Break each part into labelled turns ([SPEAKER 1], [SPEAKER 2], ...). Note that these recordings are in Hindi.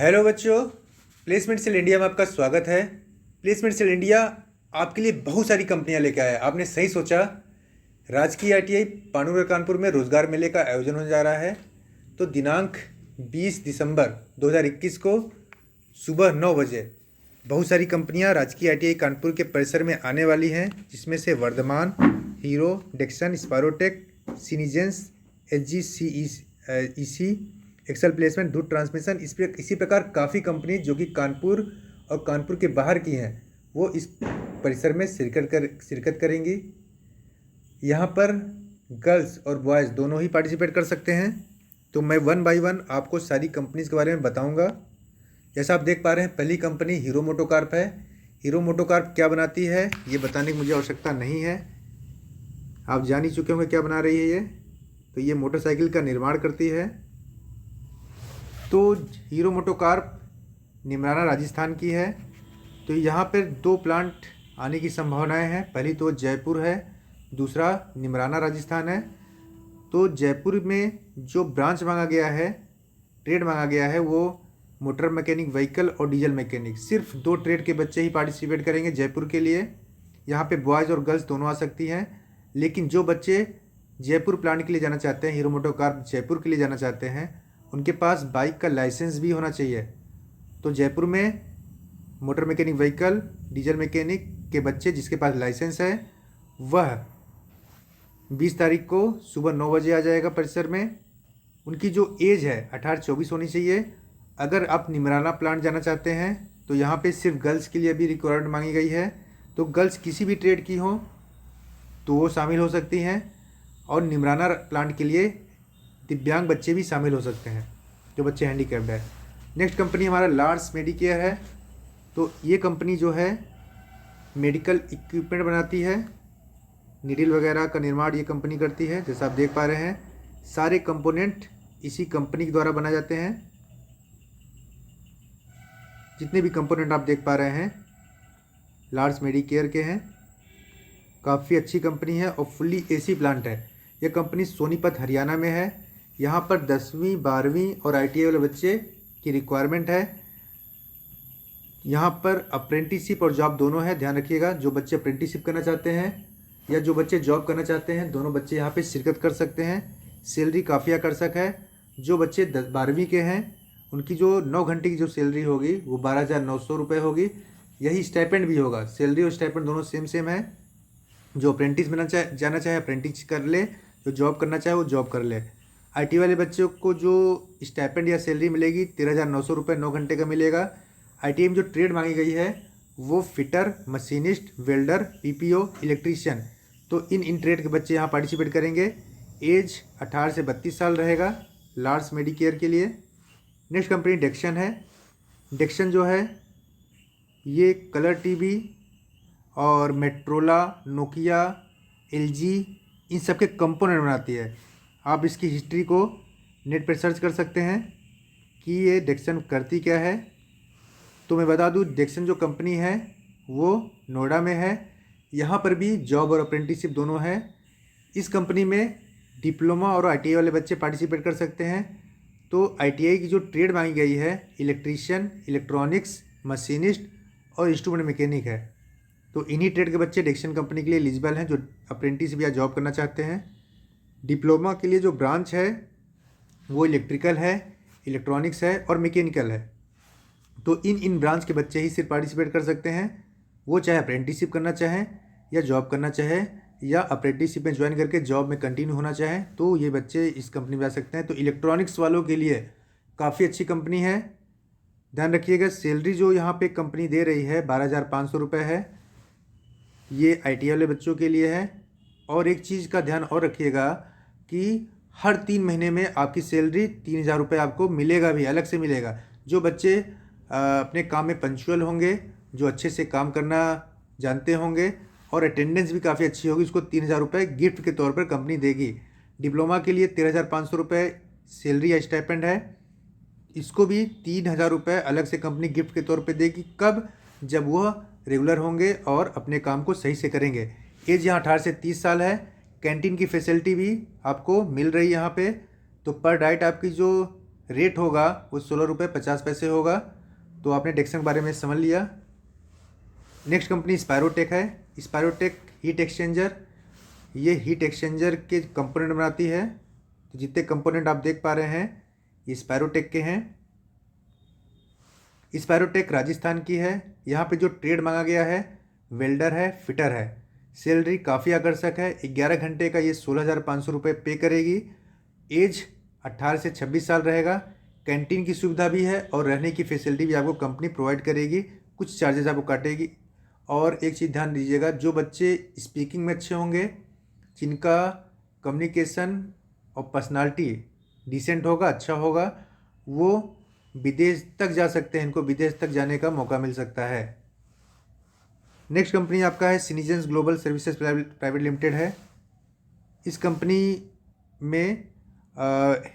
[SPEAKER 1] हेलो बच्चों, प्लेसमेंट सेल इंडिया में आपका स्वागत है। प्लेसमेंट सेल इंडिया आपके लिए बहुत सारी कंपनियां लेकर आया है। आपने सही सोचा। राजकीय आईटीआई पानूर कानपुर में रोजगार मेले का आयोजन होने जा रहा है। तो दिनांक 20 दिसंबर 2021 को सुबह 9 बजे बहुत सारी कंपनियां राजकीय आईटीआई कानपुर के परिसर में आने वाली हैं, जिसमें से वर्धमान, हीरो, डेक्सन, स्पायरोटेक, सिनीजेंस, एचजीसीईसी, एक्सेल प्लेसमेंट, दूध ट्रांसमिशन, इसी प्रकार काफ़ी कंपनी जो कि कानपुर और कानपुर के बाहर की हैं, वो इस परिसर में शिरकत करेंगी। यहाँ पर गर्ल्स और बॉयज़ दोनों ही पार्टिसिपेट कर सकते हैं। तो मैं वन बाय वन आपको सारी कंपनीज़ के बारे में बताऊंगा। जैसा आप देख पा रहे हैं, पहली कंपनी हीरो मोटोकॉर्प है। हीरो मोटोकॉर्प क्या बनाती है ये बताने की मुझे आवश्यकता नहीं है, आप जान ही चुके होंगे क्या बना रही है ये। तो ये मोटरसाइकिल का निर्माण करती है। तो हीरो मोटोकॉर्प निमराना राजस्थान की है। तो यहाँ पर दो प्लांट आने की संभावनाएं हैं। पहली तो जयपुर है, दूसरा निमराना राजस्थान है। तो जयपुर में जो ब्रांच मांगा गया है, ट्रेड मांगा गया है, वो मोटर मैकेनिक व्हीकल और डीजल मैकेनिक। सिर्फ दो ट्रेड के बच्चे ही पार्टिसिपेट करेंगे जयपुर के लिए। यहाँ पे बॉयज़ और गर्ल्स दोनों आ सकती हैं, लेकिन जो बच्चे जयपुर प्लांट के लिए जाना चाहते हैं, हीरो मोटोकॉर्प जयपुर के लिए जाना चाहते हैं, उनके पास बाइक का लाइसेंस भी होना चाहिए। तो जयपुर में motor mechanic vehicle, diesel mechanic के बच्चे जिसके पास लाइसेंस है, वह 20 तारीख को सुबह 9 बजे आ जाएगा परिसर में। उनकी जो एज है 18-24 होनी चाहिए। अगर आप निमराना प्लांट जाना चाहते हैं तो यहाँ पे सिर्फ गर्ल्स के लिए भी रिक्वायरमेंट मांगी गई है। तो गर्ल्स किसी भी ट्रेड की हो तो वो शामिल हो सकती हैं, और निमराना प्लांट के लिए दिव्यांग बच्चे भी शामिल हो सकते हैं, जो बच्चे हैंडीकैप्ड है। नेक्स्ट कंपनी हमारा लार्स मेडिकेयर है। तो ये कंपनी जो है मेडिकल इक्विपमेंट बनाती है, नीडल वगैरह का निर्माण ये कंपनी करती है। जैसा आप देख पा रहे हैं, सारे कंपोनेंट इसी कंपनी के द्वारा बनाए जाते हैं। जितने भी कंपोनेंट आप देख पा रहे हैं लार्स मेडिकेयर के हैं। काफ़ी अच्छी कंपनी है और फुल्ली एसी प्लांट है। यह कंपनी सोनीपत हरियाणा में है। यहाँ पर 10वीं 12वीं और आईटीआई वाले बच्चे की रिक्वायरमेंट है। यहाँ पर अप्रेंटिसशिप और जॉब दोनों है, ध्यान रखिएगा। जो बच्चे अप्रेंटिसशिप करना चाहते हैं या जो बच्चे जॉब करना चाहते हैं, दोनों बच्चे यहाँ पे शिरकत कर सकते हैं। सैलरी काफ़ी आकर्षक है। जो बच्चे 12वीं के हैं उनकी जो 9 घंटे की जो सैलरी होगी वो 12,900 रुपये होगी। यही स्टाइपेंड भी होगा। सैलरी और स्टाइपेंड दोनों सेम है। जो अप्रेंटिस जाना चाहे अप्रेंटिस कर ले, जो जॉब करना चाहे वो जॉब कर ले। आईटी वाले बच्चों को जो स्टाइपेंड या सैलरी मिलेगी 13,900 रुपये 9 घंटे का मिलेगा। आईटीआई में जो ट्रेड मांगी गई है वो fitter, machinist, welder, PPO, electrician. तो इन ट्रेड के बच्चे यहाँ पार्टिसिपेट करेंगे। एज 18 से 32 साल रहेगा लार्स मेडिकेयर के लिए। नेक्स्ट कंपनी डेक्सन है। डेक्सन जो है ये कलर टीवी और मेट्रोला, नोकिया, एलजी इन सब के कंपोनेंट बनाती है। आप इसकी हिस्ट्री को नेट पर सर्च कर सकते हैं कि ये डेक्सन करती क्या है। तो मैं बता दूं, डेक्सन जो कंपनी है वो नोएडा में है। यहाँ पर भी जॉब और अप्रेंटिसशिप दोनों है। इस कंपनी में डिप्लोमा और आईटीआई वाले बच्चे पार्टिसिपेट कर सकते हैं। तो आईटीआई की जो ट्रेड मांगी गई है इलेक्ट्रीशियन, इलेक्ट्रॉनिक्स, मशीनिस्ट और इंस्ट्रूमेंट मैकेनिक है। तो इन्हीं ट्रेड के बच्चे डेक्सन कंपनी के लिए एलिजिबल हैं, जो अप्रेंटिस या जॉब करना चाहते हैं। डिप्लोमा के लिए जो ब्रांच है वो इलेक्ट्रिकल है, इलेक्ट्रॉनिक्स है और मैकेनिकल है। तो इन ब्रांच के बच्चे ही सिर्फ पार्टिसिपेट कर सकते हैं। वो चाहे अप्रेंटिसशिप करना चाहें या जॉब करना चाहें, या अप्रेंटिसशिप में ज्वाइन करके जॉब में कंटिन्यू होना चाहें, तो ये बच्चे इस कंपनी में आ सकते हैं। तो इलेक्ट्रॉनिक्स वालों के लिए काफ़ी अच्छी कंपनी है। ध्यान रखिएगा, सैलरी जो यहाँ पे कंपनी दे रही है 12,500 रुपये है। ये आईटी वाले बच्चों के लिए है। और एक चीज़ का ध्यान और रखिएगा कि हर 3 महीने में आपकी सैलरी 3,000 रुपये आपको मिलेगा, भी अलग से मिलेगा। जो बच्चे अपने काम में पंचुअल होंगे, जो अच्छे से काम करना जानते होंगे और अटेंडेंस भी काफ़ी अच्छी होगी, उसको 3,000 रुपये गिफ्ट के तौर पर कंपनी देगी। डिप्लोमा के लिए 13,500 रुपये सैलरी या स्टाइपेंड है। इसको भी 3,000 रुपये अलग से कंपनी गिफ्ट के तौर पे देगी। कब? जब वह रेगुलर होंगे और अपने काम को सही से करेंगे। एज यहाँ 18 से 30 साल है। कैंटीन की फैसिलिटी भी आपको मिल रही है यहाँ पे। तो पर डाइट आपकी जो रेट होगा वो 16 रुपये 50 पैसे होगा। तो आपने डेक्सन के बारे में समझ लिया। नेक्स्ट कंपनी स्पायरोटेक है। स्पायरोटेक हीट एक्सचेंजर, ये हीट एक्सचेंजर के कंपोनेंट बनाती है। तो जितने कंपोनेंट आप देख पा रहे हैं ये स्पायरोटेक के हैं। स्पायरोटेक राजस्थान की है। यहाँ पे जो ट्रेड मांगा गया है वेल्डर है, फिटर है। सैलरी काफ़ी आकर्षक है। 11 घंटे का ये 16,500 रुपये पे करेगी। एज 18 से 26 साल रहेगा। कैंटीन की सुविधा भी है और रहने की फैसिलिटी भी आपको कंपनी प्रोवाइड करेगी। कुछ चार्जेस आपको काटेगी। और एक चीज़ ध्यान दीजिएगा, जो बच्चे स्पीकिंग में अच्छे होंगे, जिनका कम्युनिकेशन और पर्सनालिटी डिसेंट होगा, अच्छा होगा, वो विदेश तक जा सकते हैं। इनको विदेश तक जाने का मौका मिल सकता है। नेक्स्ट कंपनी आपका है सिनीजेंस ग्लोबल सर्विसेज प्राइवेट लिमिटेड है। इस कंपनी में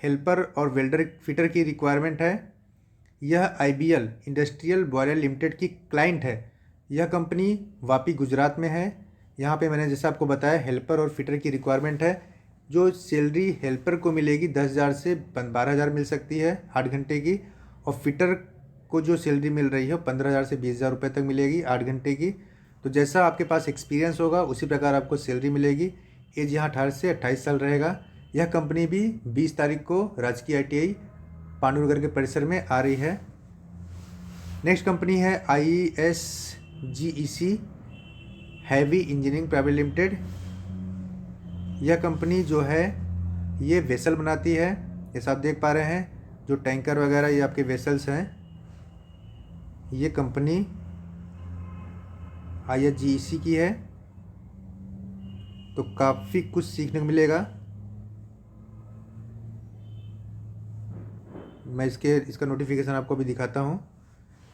[SPEAKER 1] हेल्पर और वेल्डर फिटर की रिक्वायरमेंट है। यह IBL इंडस्ट्रियल बॉयलर लिमिटेड की क्लाइंट है। यह कंपनी वापी गुजरात में है। यहाँ पे मैंने जैसा आपको बताया हेल्पर और फिटर की रिक्वायरमेंट है। जो सैलरी हेल्पर को मिलेगी 10,000 से 12,000 मिल सकती है 8 घंटे की। और फिटर को जो सैलरी मिल रही है 15,000 से 20,000 रुपये तक मिलेगी 8 घंटे की। तो जैसा आपके पास एक्सपीरियंस होगा उसी प्रकार आपको सैलरी मिलेगी। एज यहाँ 18 से 28 साल रहेगा। यह कंपनी भी 20 तारीख को राजकीय ITI पांडुनगर के परिसर में आ रही है। नेक्स्ट कंपनी है ISGEC heavy engineering private limited. यह कंपनी जो है ये वेसल बनाती है। जैसा आप देख पा रहे हैं जो टैंकर वगैरह ये आपके वेसल्स हैं। ये कंपनी ISGEC की है। तो काफ़ी कुछ सीखने को मिलेगा। मैं इसका नोटिफिकेशन आपको अभी दिखाता हूँ।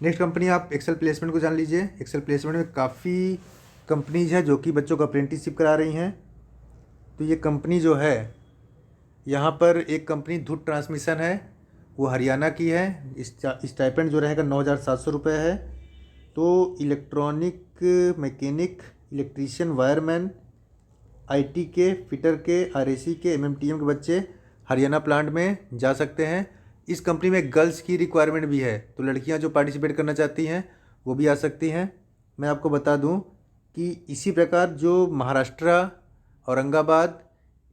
[SPEAKER 1] नेक्स्ट कंपनी आप एक्सेल प्लेसमेंट को जान लीजिए। एक्सेल प्लेसमेंट में काफ़ी कंपनीज हैं जो कि बच्चों को अप्रेंटिसशिप करा रही हैं। तो ये कंपनी जो है यहाँ पर एक कंपनी धुत ट्रांसमिशन है, वो हरियाणा की है। स्टाइपेंड जो रहेगा 9,700 रुपये है। तो electronic mechanic, electrician, wireman, IT के, फिटर के, RAC के, MMTM के बच्चे हरियाणा प्लांट में जा सकते हैं। इस कंपनी में गर्ल्स की रिक्वायरमेंट भी है। तो लड़कियां जो पार्टिसिपेट करना चाहती हैं वो भी आ सकती हैं। मैं आपको बता दूं कि इसी प्रकार जो महाराष्ट्र, औरंगाबाद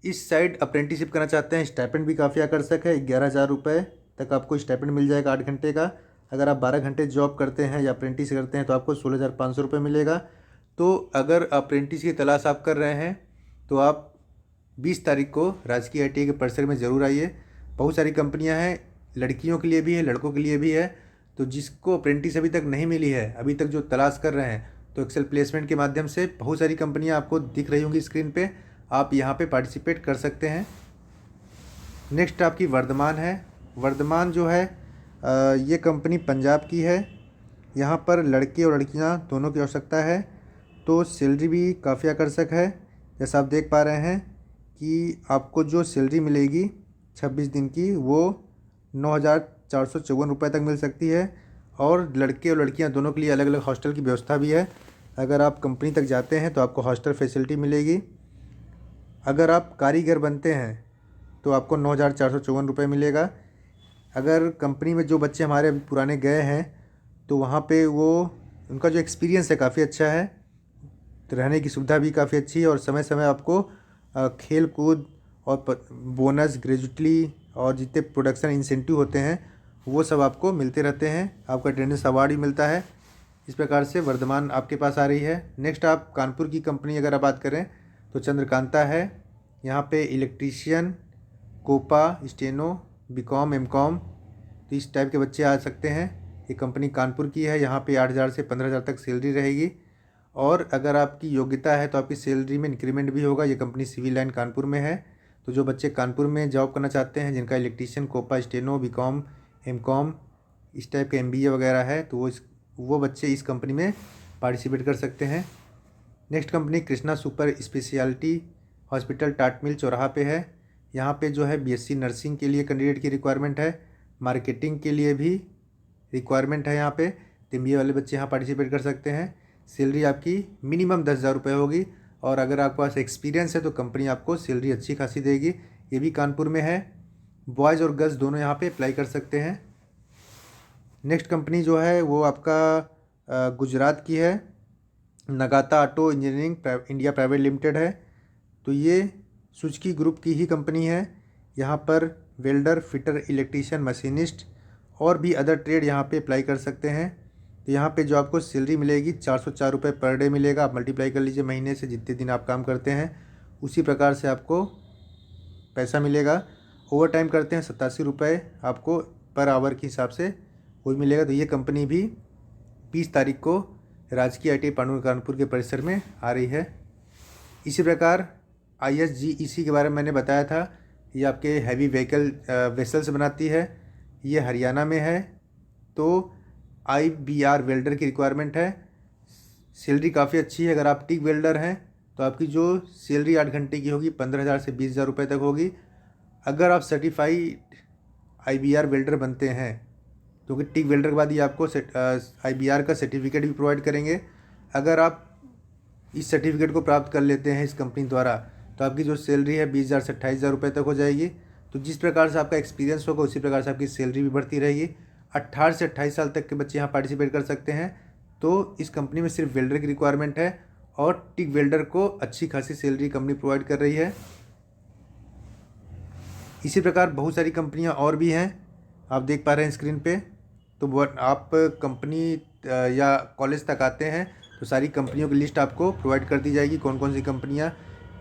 [SPEAKER 1] इस साइड अप्रेंटिसशिप करना चाहते हैं, स्टाइपेंड भी काफ़ी आकर्षक है। 11,000 रुपये तक आपको स्टाइपेंड मिल जाएगा 8 घंटे का। अगर आप 12 घंटे जॉब करते हैं या अप्रेंटिस करते हैं तो आपको 16,500 रुपये मिलेगा। तो अगर अप्रेंटिस की तलाश आप कर रहे हैं तो आप 20 तारीख को राजकीय ITI के परिसर में ज़रूर आइए। बहुत सारी कंपनियां हैं, लड़कियों के लिए भी है, लड़कों के लिए भी है। तो जिसको अप्रेंटिस अभी तक नहीं मिली है, अभी तक जो तलाश कर रहे हैं, तो एक्सेल प्लेसमेंट के माध्यम से बहुत सारी कंपनियां आपको दिख रही होंगी स्क्रीन पे, आप यहां पे पार्टिसिपेट कर सकते हैं। नेक्स्ट आपकी वर्धमान है। वर्धमान जो है ये कंपनी पंजाब की है। यहाँ पर लड़के और लड़कियाँ दोनों की आवश्यकता है। तो सैलरी भी काफ़ी आकर्षक है। जैसा आप देख पा रहे हैं कि आपको जो सैलरी मिलेगी 26 दिन की वो 9,454 रुपये तक मिल सकती है। और लड़के और लड़कियां दोनों के लिए अलग अलग हॉस्टल की व्यवस्था भी है। अगर आप कंपनी तक जाते हैं तो आपको हॉस्टल फैसिलिटी मिलेगी। अगर आप कारीगर बनते हैं तो आपको 9,454 रुपये मिलेगा। अगर कंपनी में जो बच्चे हमारे अभी पुराने गए हैं तो वहाँ पे वो उनका जो एक्सपीरियंस है काफ़ी अच्छा है। तो रहने की सुविधा भी काफ़ी अच्छी है और समय समय आपको खेल कूद और बोनस, ग्रेजुएटली और जितने प्रोडक्शन इंसेंटिव होते हैं वो सब आपको मिलते रहते हैं। आपका अटेंडेंस अवार्ड भी मिलता है। इस प्रकार से वर्धमान आपके पास आ रही है। नेक्स्ट आप कानपुर की कंपनी अगर आप बात करें तो चंद्रकांता है। यहाँ पे electrician, COPA, steno, BCom, MCom तो इस टाइप के बच्चे आ सकते हैं। ये कंपनी कानपुर की है। यहाँ पे 8,000 से 15,000 तक सैलरी रहेगी। और अगर आपकी योग्यता है तो आपकी सैलरी में इंक्रीमेंट भी होगा। ये कंपनी सिविल लाइन कानपुर में है। तो जो बच्चे कानपुर में जॉब करना चाहते हैं, जिनका electrician, COPA, steno, BCom, MCom इस टाइप के MBA वगैरह है, तो वो बच्चे इस कंपनी में पार्टिसिपेट कर सकते हैं। Next company Krishna super speciality hospital, टाट मिल चौराहा पे है। यहाँ पे जो है BSc नर्सिंग के लिए कैंडिडेट की रिक्वायरमेंट है। मार्केटिंग के लिए भी रिक्वायरमेंट है यहाँ पे। तो MBA वाले बच्चे यहाँ पार्टिसिपेट कर सकते हैं। सैलरी आपकी मिनिमम 10,000 रुपये होगी। और अगर आपके पास एक्सपीरियंस है तो कंपनी आपको सैलरी अच्छी खासी देगी। ये भी कानपुर में है। बॉयज़ और गर्ल्स दोनों यहाँ पे अप्लाई कर सकते हैं। नेक्स्ट कंपनी जो है वो आपका गुजरात की है, Nagata auto engineering India private limited है। तो ये सुजुकी ग्रुप की ही कंपनी है। यहाँ पर वेल्डर, फिटर, इलेक्ट्रीशियन, मशीनिस्ट और भी अदर ट्रेड यहाँ पे अप्लाई कर सकते हैं। तो यहाँ पे जो आपको सैलरी मिलेगी 404 रुपये पर डे मिलेगा। आप मल्टीप्लाई कर लीजिए महीने से, जितने दिन आप काम करते हैं उसी प्रकार से आपको पैसा मिलेगा। ओवर टाइम करते हैं 87 रुपये आपको पर आवर के हिसाब से वो मिलेगा। तो ये कंपनी भी 20 तारीख को राजकीय ITI पांडुरंग कानपुर के परिसर में आ रही है। इसी प्रकार ISGEC के बारे में मैंने बताया था, ये आपके हैवी व्हीकल वेसल्स बनाती है, ये हरियाणा में है। तो IBR वेल्डर की रिक्वायरमेंट है। सैलरी काफ़ी अच्छी है। अगर आप टिक वेल्डर हैं तो आपकी जो सैलरी 8 घंटे की होगी 15,000 से 20,000 रुपये तक होगी। अगर आप सर्टिफाइड IBR वेल्डर बनते हैं, क्योंकि टिक वेल्डर के बाद ये आपको IBR का सर्टिफिकेट भी प्रोवाइड करेंगे। अगर आप इस सर्टिफिकेट को प्राप्त कर लेते हैं इस कंपनी द्वारा, तो आपकी जो सैलरी है 20,000 से 28,000 रुपये तक हो जाएगी। तो जिस प्रकार से आपका एक्सपीरियंस होगा उसी प्रकार से आपकी सैलरी भी बढ़ती रहेगी। 18 से 28 साल तक के बच्चे यहाँ पार्टिसिपेट कर सकते हैं। तो इस कंपनी में सिर्फ वेल्डर की रिक्वायरमेंट है और टिक वेल्डर को अच्छी खासी सैलरी कंपनी प्रोवाइड कर रही है। इसी प्रकार बहुत सारी कंपनियाँ और भी हैं, आप देख पा रहे हैं स्क्रीन पे। तो आप कंपनी या कॉलेज तक आते हैं तो सारी कंपनियों की लिस्ट आपको प्रोवाइड कर दी जाएगी, कौन कौन सी कंपनियां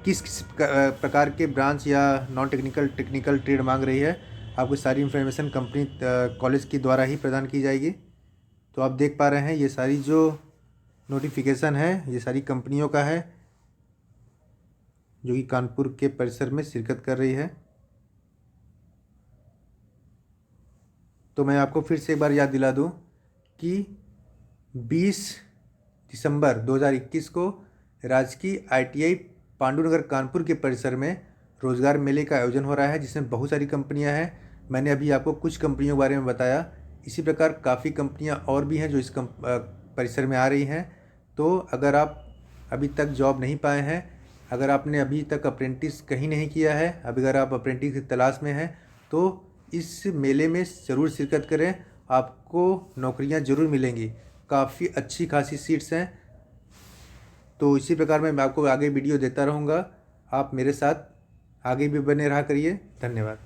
[SPEAKER 1] किस किस प्रकार के ब्रांच या नॉन टेक्निकल ट्रेड मांग रही है। आपको सारी इन्फॉर्मेशन कंपनी कॉलेज के द्वारा ही प्रदान की जाएगी। तो आप देख पा रहे हैं ये सारी जो नोटिफिकेशन है ये सारी कंपनियों का है जो कि कानपुर के परिसर में शिरकत कर रही है। तो मैं आपको फिर से एक बार याद दिला दूं कि 20 दिसंबर 2021 को राजकीय ITI पांडुनगर कानपुर के परिसर में रोज़गार मेले का आयोजन हो रहा है, जिसमें बहुत सारी कंपनियां हैं। मैंने अभी आपको कुछ कंपनियों के बारे में बताया। इसी प्रकार काफ़ी कंपनियां और भी हैं जो इस परिसर में आ रही हैं। तो अगर आप अभी तक जॉब नहीं पाए हैं, अगर आपने अभी तक अप्रेंटिस कहीं नहीं किया है, अगर आप अप्रेंटिस की तलाश में हैं, तो इस मेले में ज़रूर शिरकत करें, आपको नौकरियां ज़रूर मिलेंगी। काफ़ी अच्छी खासी सीट्स हैं। तो इसी प्रकार मैं आपको आगे वीडियो देता रहूँगा। आप मेरे साथ आगे भी बने रहा करिए। धन्यवाद।